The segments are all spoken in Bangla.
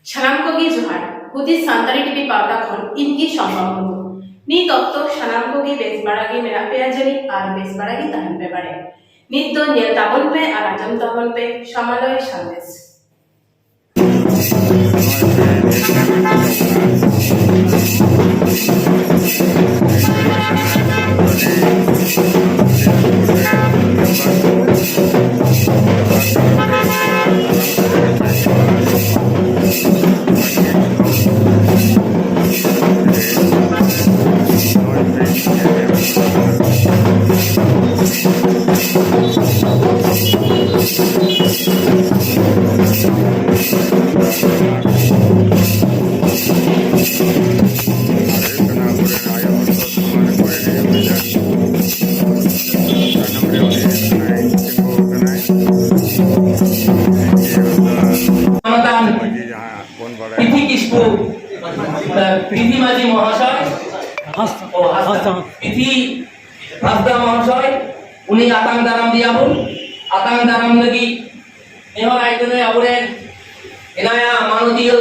সালাম কগি জোহার হুদিস সান্তালি টিভি পাওটা খন ইনকি সম্ভব ᱱᱤᱛ ᱚᱠᱛᱚ ᱥᱟᱱᱟᱢ ᱠᱚᱜᱮ ᱵᱮᱥ ᱵᱟᱲᱟ ᱜᱮ ᱢᱮᱱᱟᱜ ᱯᱮᱭᱟ ᱡᱟᱹᱱᱤᱡ ᱟᱨ ᱵᱮᱥ ᱵᱟᱲᱟ ᱜᱮ ᱛᱟᱦᱮᱱ ᱯᱮ ᱵᱟᱲᱟᱭᱟ ᱱᱤᱛ ᱫᱚ ᱧᱮᱞ ᱛᱟᱵᱚᱱ ᱯᱮ ᱟᱨ ᱟᱸᱡᱚᱢ ᱛᱟᱵᱚᱱ ᱯᱮ ᱥᱚᱢᱟᱞᱚᱭ ᱥᱟᱸᱫᱮᱥ প্রীতি মাঝি মহাশয় প্রীতি হাসদা মহাশয় উনি আতাং দারাম দিয়াবুন আতাং দারাম lagi এহর আইতনে আবরেন এনায়া মাননীয়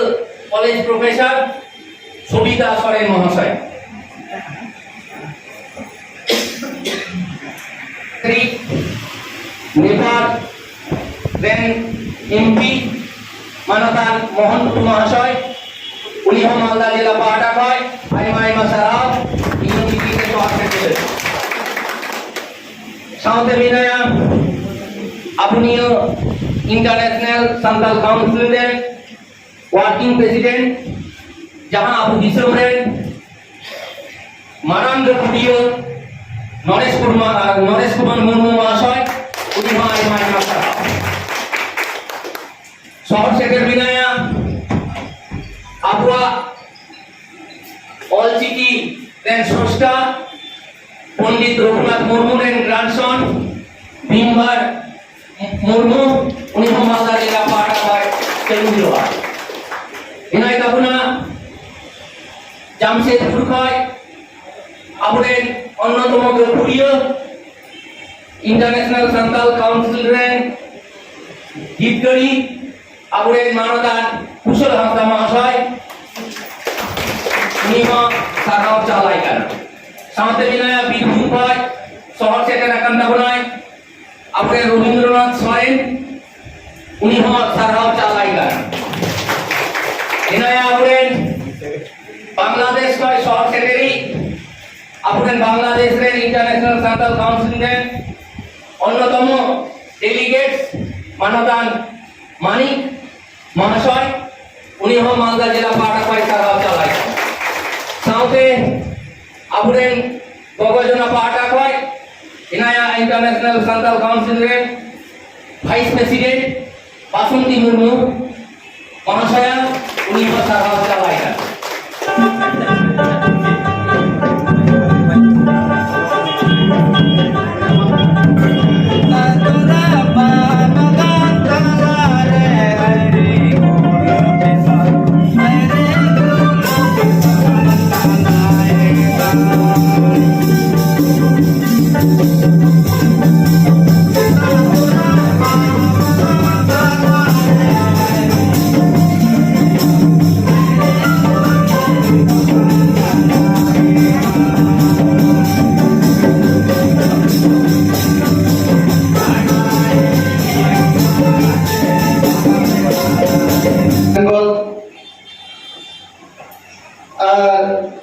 কলেজ প্রফেসর সবিতা সরেন মহাশয় শ্রী নেপাল দেন এমপি মানতান মোহনপুর মহাশয় উনি মালদা জেলা পাহাড়া হয় আইমা সারাও ইউনিটিতে সহায়তা করেন সাউথে বিনায়া আপনিও ইন্টারন্যাশনাল সান্তাল কাউন্সিলের ওয়ার্কিং প্রেসিডেন্ট যাহা আবু দিসরের মানন্দ কুডিও নরেশ কুমার মুর্মু মহাশয় উনি আইমা সারাও শহর শেখের বিনায়া আবুয়া অলচিকি দেন স্রষ্টা পণ্ডিত রঘুনাথ মুর্মু দেন গ্রান্ডসন ভীমবার মুর্মু উনি মালদা জেলা পাহাড়া হয় তেলুগু হয় এনাই কাবুনা জামশেদপুর হয় আবুরেন অন্যতম গৌরীয় ইন্টারন্যাশনাল সান্তাল কাউন্সিল রেন হিতগড়ি আবুরেন মানদান কুশল হাসদা মহাশয় নিমা সারাও চালাইকার সামতে বিনায়া বীরভূম হয় শহর সেটের একান্তা বনায় আবুরেন রবীন্দ্রনাথ সরেন উনি সারাও চালাইকার এনায়া আবুরেন বাংলাদেশ হয় শহর সেটেরই আবুরেন বাংলাদেশের ইন্টারন্যাশনাল সান্তাল কাউন্সিলের অন্যতম ডেলিগেট মানদান মানিক মহাশয় উনি মালদা জেলা পাহাড়া হয় সারাও চালায় সাউথে আবুরেন বগজনা পাহাড়া হয় ইনায়া ইন্টারন্যাশনাল সান্তাল কাউন্সিলের ভাইস প্রেসিডেন্ট বাসন্তী মুর্মু মহাশয়া উনি সারাও চালায়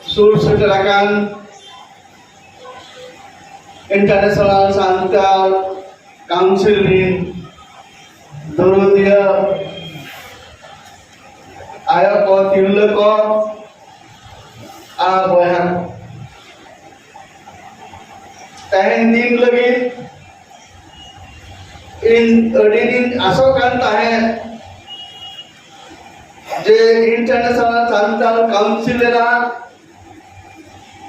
sur seterakan International Santal Council in Dorodia Aya ko tiula ko boya tahen din lagi in din asokan tahen যে ইন্টারন্যাশনাল সান্তাল কাউন্সিলেরা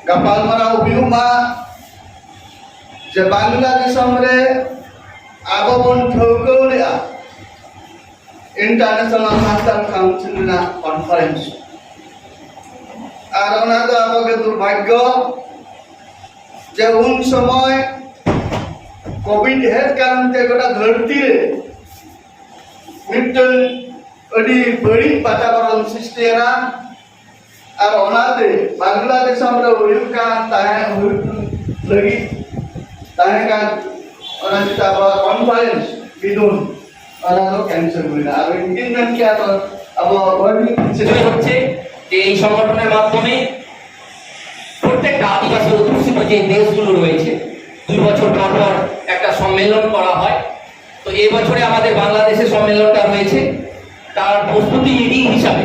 গাপালমারা উবিউমা যে বাংলাদেশম রে আববন ঠৌকৌলিয়া ইন্টারন্যাশনাল সান্তাল কাউন্সিলেরা কনফারেন্স আর ওনা তো আমাকে দুর্ভাগ্য যে উন সময় কোভিড হেড কারণে গোটা ধরতি রে মিটন ᱟᱹᱰᱤ ᱵᱟᱹᱲᱤᱡ ᱵᱟᱛᱟᱵᱚᱨᱚᱱ ᱥᱨᱤᱥᱴᱤᱭᱮᱱᱟ ᱟᱨ ᱚᱱᱟᱛᱮ ᱵᱟᱝᱞᱟᱫᱮᱥᱚᱢ ᱨᱮ ᱦᱩᱭᱩᱜ ᱠᱟᱱ ᱦᱩᱭᱩᱜ ᱞᱟᱹᱜᱤᱫ ᱛᱟᱦᱮᱸ ᱠᱟᱱ ᱚᱱᱟ ᱪᱮᱛᱟ ᱟᱵᱚᱣᱟᱜ কনফারেন্স বিদুন অনা তো ক্যান্সেল হইনা আর ইন্ডিয়ান কি আর আবো ওয়ার্ল্ড সেটাই হচ্ছে যে এই সংগঠনের মাধ্যমে প্রত্যেকটা আদিবাসী অধ্যুষিত যে দেশগুলো রয়েছে 2 বছর পর পর একটা সম্মেলন করা হয়। তো এই বছরে আমাদের বাংলাদেশের সম্মেলনটা রয়েছে, তার প্রস্তুতি মিটিং হিসাবে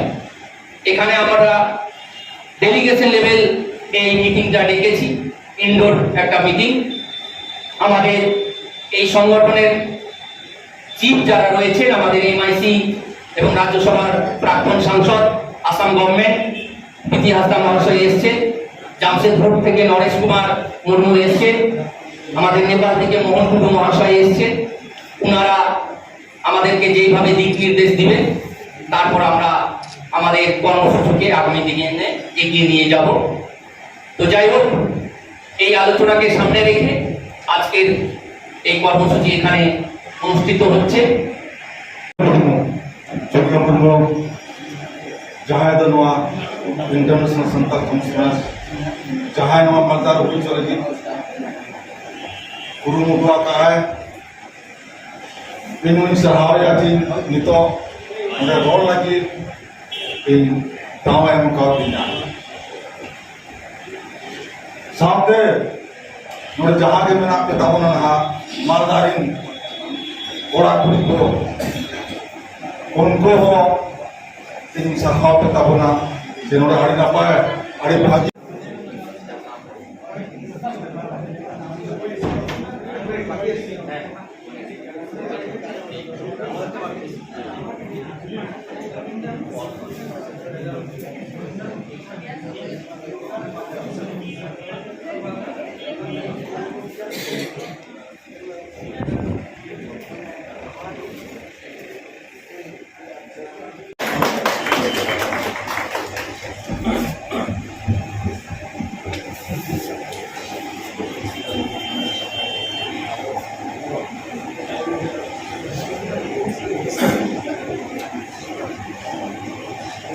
এখানে আমরা ডেলিগেশন লেভেল এই মিটিংটা ডেকেছি, ইনডোর একটা মিটিং। আমাদের এই সংগঠনের চিফ যারা রয়েছেন, আমাদের এমআইসি এবং রাজ্যসভার প্রাক্তন সাংসদ, আসাম গভর্নমেন্ট ইতিহাসদা মহাশয় এসছে, জামশেদপুর থেকে নরেশ কুমার মুর্মু এসছে, আমাদের নেপাল থেকে মোহন টুডু মহাশয় এসছে। ওনারা আমাদেরকে যেইভাবে দিক নির্দেশ দিবেন তারপর আমরা আমাদের কর্মসূচিকে আগামী দিনে এগিয়ে নিয়ে যাব। তো যাই হোক, এই আলোচনাকে সামনে রেখে আজকের এই কর্মসূচি এখানে অনুষ্ঠিত হচ্ছে। Chittagong jahay do noa international santal conference jahay noa matar hui chole gi guru mudwa ka hai pinuni sahar ya tin nito ore rol lagi in tawa em ka dina सामने नोड़े जहाँ के में आपके ताबों ना मालदारिन ओरा कुड़ी को उनको हो इन सखाओ पे ताबों ना जिन्होंने हरी ना पाए हरी भागी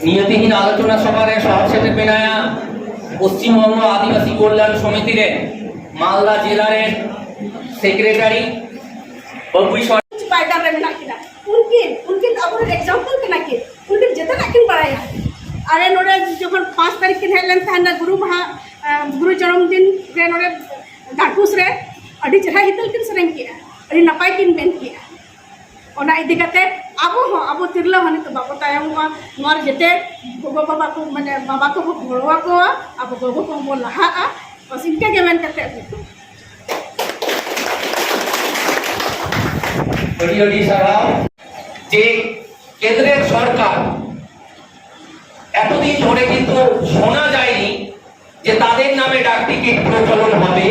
নিয়তিহীন আলোচনা সভার সহসেটে পেনায়া পশ্চিমবঙ্গ আদিবাসী কল্যাণ সমিতির মালদা জেলার সেক্রেটারি ববুই पायदान रे मेना किना उनकिन अब एग्जांपल केना कि उनकिन जेतना किन बड़ाया अरे नोरे जखन 5 तारीख किन हेलन थाना गुरु जन्मदिन रे नोरे गाटुस रे अडी चढ़ा हितल किन सरंग किया अडी नपाय किन बेन किया ओना इदि कते अब तिरला हने तो बाबा तायम नोर जेते गोगो बाबा को माने बाबा को गोरवा को अब गोगो को बोल लहा बस इनके के मेन करते যে কেন্দ্রের সরকার এতদিন ধরে কিন্তু শোনা যায়নি যে তাদের নামে ডাক টিকিট প্রচলন হবে,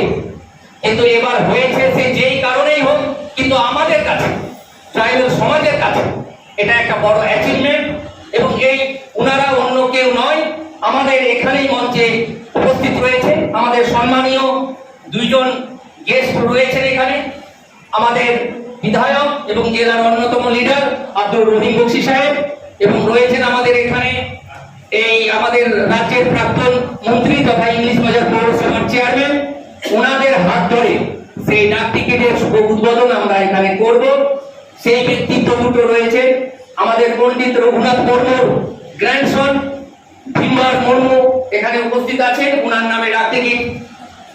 কিন্তু এবার হয়েছে। সে যেই কারণেই হোক, কিন্তু আমাদের কাছে ট্রাইবাল সমাজের কাছে এটা একটা বড় অ্যাচিভমেন্ট। এবং এই ওনারা অন্য কেউ নয়, আমাদের এখানেই মঞ্চে উপস্থিত রয়েছে আমাদের সম্মানীয় দুইজন গেস্ট রয়েছেন এখানে, আমাদের বিধায়ক এবং জেলার অন্যতম লিডার আব্দুর রহিম বক্সি সাহেব, এবং রয়েছেন আমাদের এখানে এই আমাদের রাজ্যের প্রাক্তন মন্ত্রী তথা ইংলিশ বাজার পৌরসভার চেয়ারম্যান। ওনাদের হাত ধরে সেই ডাক টিকিটের শুভ উদ্বোধন আমরা এখানে করব। সেই ব্যক্তিত্ব দুটো রয়েছে, আমাদের পণ্ডিত রঘুনাথ মুর্মুর গ্র্যান্ডসন ভীমবার মুর্মু এখানে উপস্থিত আছেন। ওনার নামে ডাক টিকিট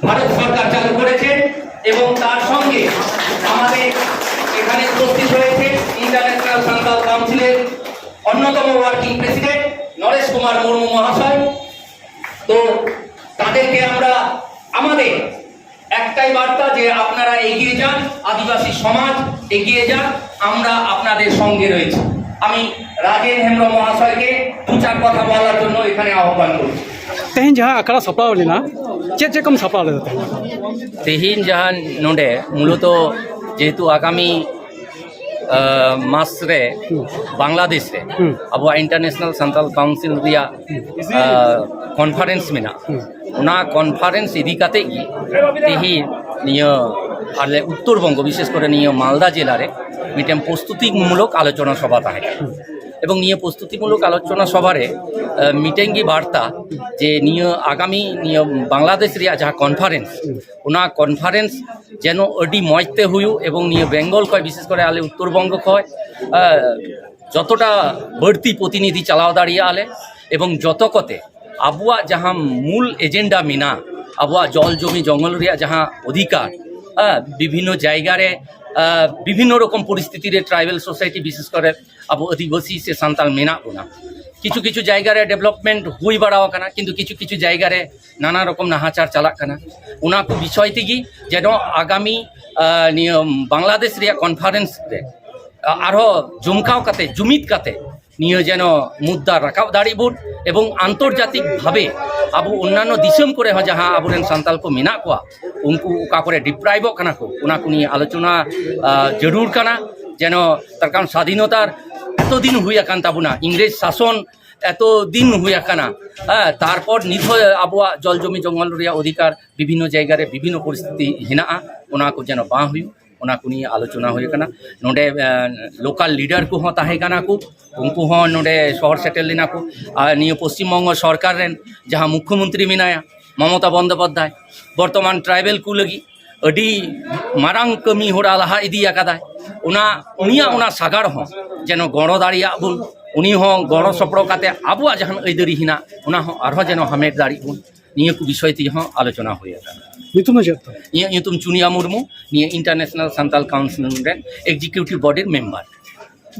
ভারত সরকার চালু করেছেন। এবং তার সঙ্গে আমাদের এখানে উপস্থিত রয়েছে ইন্টারন্যাশনাল সান্তাল কাউন্সিলের অন্যতম ওয়ার্কিং প্রেসিডেন্ট নরেশ কুমার মুর্মু মহাশয়। তো তাদেরকে আমরা আমাদের একটাই বার্তা যে আপনারা এগিয়ে যান, আদিবাসী সমাজ এগিয়ে যান, আমরা আপনাদের সঙ্গে রয়েছি। আমি রাজেন হেমব্রম মহাশয়কে দু চার কথা বলার জন্য এখানে আহ্বান করছি। तेहन जहाँ आखड़ा सपड़ा लेना चे कम सपड़ा लेते तेहिन जहाँ नोडे मूलत जेहेतु आगामी मास रे बांग्लादेश रे अब इंटरनेशनल सान्ताल काउंसिल रिया कॉन्फ्रेंस में ना उना कॉन्फ्रेंस इदी काते गी तेहिन नियो आले उत्तरबंग विशेष करे नियो मालदा जिला रे मिटेम प्रस्तुतिमूलक आलोचना सभा ताहे এবং নিয়ে প্রস্তুতিমূলক আলোচনা সভারে মিটিংগি বার্তা যে নিয়ে আগামী নিয়ে বাংলাদেশ রিয়া যাহা কনফারেন্স ওনা কনফারেন্স যেন আᱹᱰᱤ মজতে হুয়ু এবং নিয়ে বেঙ্গল খয় বিশেষ করে আলে উত্তরবঙ্গ খয় যতটা বাড়তি প্রতিনিধি চালাও দাঁড়িয়ে আলে এবং যত কতে আবুয়া যাহা মূল এজেন্ডা মিনা আবুয়া জল জমি জঙ্গল রিয়া যাহা অধিকার বিভিন্ন জায়গায় বিভিন্ন রকম পরিস্থিতিরে ট্রাইবেল সোসাইটি বিশেষ করে আবু আদিবাসী সে সান্তাল মেনা বোনা কিছু কিছু জায়গায় ডেভেলপমেন্ট হুই বাড়াও কানা কিন্তু কিছু কিছু জায়গায় নানা রকম নাহাচার চালাক কানা ওনা কো বিষয় থেকে যেন আগামী বাংলাদেশ রিয়া কনফারেন্স রে আরো জমকাও কাতে জুমিত কাতে নিয়ে যেন মুদ্রা রাখাব দাঁড়িবুন এবং আন্তর্জাতিকভাবে আবু অন্যান্য দিশম করে যাহা আবুরেন সান্তাল কো মেনা কোয়া উনকু ওকা করে ডিপ্রাইব কানা কো ওনা কো নিয়ে আলোচনা জরুর কানা যেন তার কারণ স্বাধীনতার এতদিন হুই আকান তাবুনা ইংরেজ শাসন এতদিন হুই আকানা তারপর নিধ আবুয়া জল জমি জঙ্গল রিয়া অধিকার বিভিন্ন জায়গায় বিভিন্ন পরিস্থিতি হেনাআ ওনা কো যেন বাঁ হুই ওনা কো নিয়ে আলোচনা হুই কানা নোডে লোকাল লিডার কো হ্যাঁ তাহে কানা কো উনকু হ্যাঁ নোডে শহর সেটেল লিনা কো নিয়ে পশ্চিমবঙ্গ সরকার রেন যাহা মুখ্যমন্ত্রী মিনায়া মমতা বন্দ্যোপাধ্যায় বর্তমান ট্রাইবেল কু লাগি আᱹᱰᱤ মারাং কামি হরা লাহা ইদি আকাদায় উনিয়া ওনা সাগার হ্যাঁ যেন গড় দাঁড়িয়ে বুন উনি হ্যাঁ গড় সপড় কাতে আবুয়া জাহান ঐদরি হিনা ওনা হ্যাঁ আরহঁ যেন হামেট দাঁড়ি বুন নিয়ে কু বিষয়টি হ্যাঁ আলোচনা হয়ে আকানা নিতুম চেত ইয়ে নিতুম চুনিয়া মুর্মু নিয়ে ইন্টারন্যাশনাল সান্তাল কাউন্সিল রেন এক্সিকিউটিভ বডির মেম্বার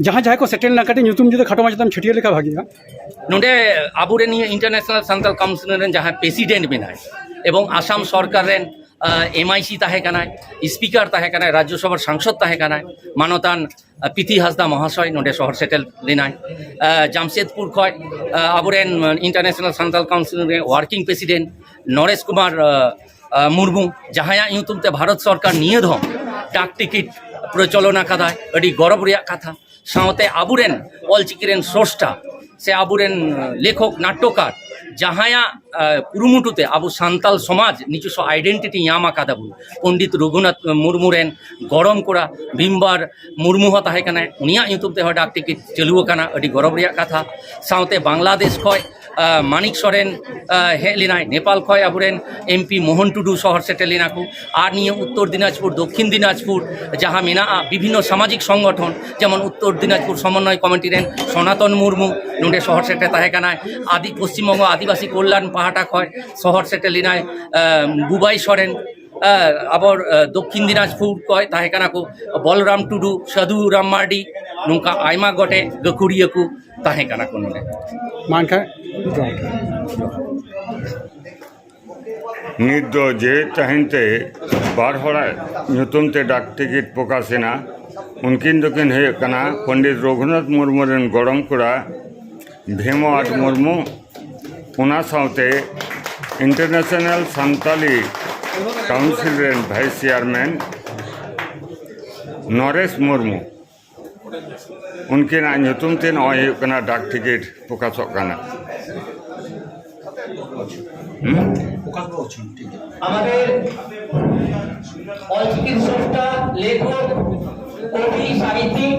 जहाँ जहाँ को सेटल ना कटे ᱧᱩᱛᱩᱢ जुदे खाटो माचताम छटिया लेखा भागिया নোডে আবুরে নিয়ে ইন্টারন্যাশনাল সান্তাল কাউন্সিল রেন যাহা প্রেসিডেন্ট মেনায় এবং আসাম সরকার রেন MIC তাহে কানায় স্পিকার তাহে কানায় রাজ্যসভার সাংসদ তাহে কানায় মানতান পিথি হাসদা মহাশয় নোডে শহর সেটেল লিনায় জামশেদপুর খয় আবুরেন ইন্টারন্যাশনাল সান্তাল কাউন্সিল রেন ওয়ার্কিং প্রেসিডেন্ট নরেশ কুমার মুর্মু যাহায়া ইউতুমতে ভারত সরকার নিয়ে ধম ডাক টিকিট প্রচলনা কাদায় আᱹᱰᱤ গরব রিয়া কথা সাথে আবুরেন অলচিকিরেন স্রষ্টা সে আবুরেন লেখক নাট্যকার যাহায়া কুরুমুটুতে আবু সান্তাল সমাজ নিজস্ব আইডেন্টিটি ইয়ামা কাদাবু পণ্ডিত রঘুনাথ মুর্মু রেন গরম করা ভীমবার মুর্মু হ তাহে কানা উনিয়া ইউতুবতে হয় ডাক টিকিট চালুও কানা আᱹᱰᱤ গরব রিয়া কথা সাথে বাংলাদেশ খয় মানিক সরেন হেজ লিনায় নেপাল খয় আবুরেন MP মোহন টুডু শহর সেটেল লিনাকু আর নিয়ে উত্তর দিনাজপুর দক্ষিণ দিনাজপুর যাহা মেনা বিভিন্ন সামাজিক সংগঠন যেমন উত্তর দিনাজপুর সমন্বয় কমিটি রেন সনাতন মুর্মু নোডে শহর সেটে তাহে কানায় পশ্চিমবঙ্গ আদিবাসী কল্যাণ পাহাটা খয় শহর সেটেল লিনায় বুবাই সরেন আবার দক্ষিণ দিনাজপুর কয় তাহে কানাকু বলরাম টুডু সাধু রাম মার্ডি নৌকা আইমা গটে গকুড়িয়াকু তাহে কানাকু নোডে मानखा ᱱᱤᱛ ᱫᱚ ᱡᱮ ᱛᱟᱦᱮᱱᱛᱮ ᱵᱟᱨ ᱦᱚᱲᱟᱜ ᱧᱩᱛᱩᱢ ᱛᱮ ᱰᱟᱠ ᱴᱤᱠᱤᱴ ᱯᱨᱚᱠᱟᱥᱮᱱᱟ ᱩᱱᱠᱤᱱ ᱫᱚᱠᱤᱱ ᱦᱩᱭᱩᱜ ᱠᱟᱱᱟ ᱯᱚᱱᱰᱤᱛ ᱨᱚᱜᱷᱩᱱᱟᱛᱷ ᱢᱩᱨᱢᱩ ᱨᱮᱱ ᱜᱚᱲᱚᱢ ᱠᱚᱲᱟ ᱵᱷᱤᱢᱚ ᱟᱴ ᱢᱩᱨᱢᱩ ᱚᱱᱟ ᱥᱟᱶᱛᱮ ᱤᱱᱴᱟᱨᱱᱮᱥᱱᱟᱞ ᱥᱟᱱᱛᱟᱞᱤ ᱠᱟউᱱᱥᱤᱞ ᱨᱮᱱ ᱵᱷᱟᱭᱤᱥ ᱪᱮᱭᱟᱨᱢᱮᱱ ᱱᱚᱨᱮশ মুর্মু उनकिनाग ᱧᱩᱛᱩᱢ ᱛᱮ ᱱᱚᱜᱼᱚᱭ ᱦᱩᱭᱩᱜ ᱠᱟᱱᱟ ᱰᱟᱠ ᱴᱤᱠᱤᱴ প্রকাশᱚᱜ কানা আমাদের অলচিকির স্রষ্টা লেখক কবি সাহিত্যিক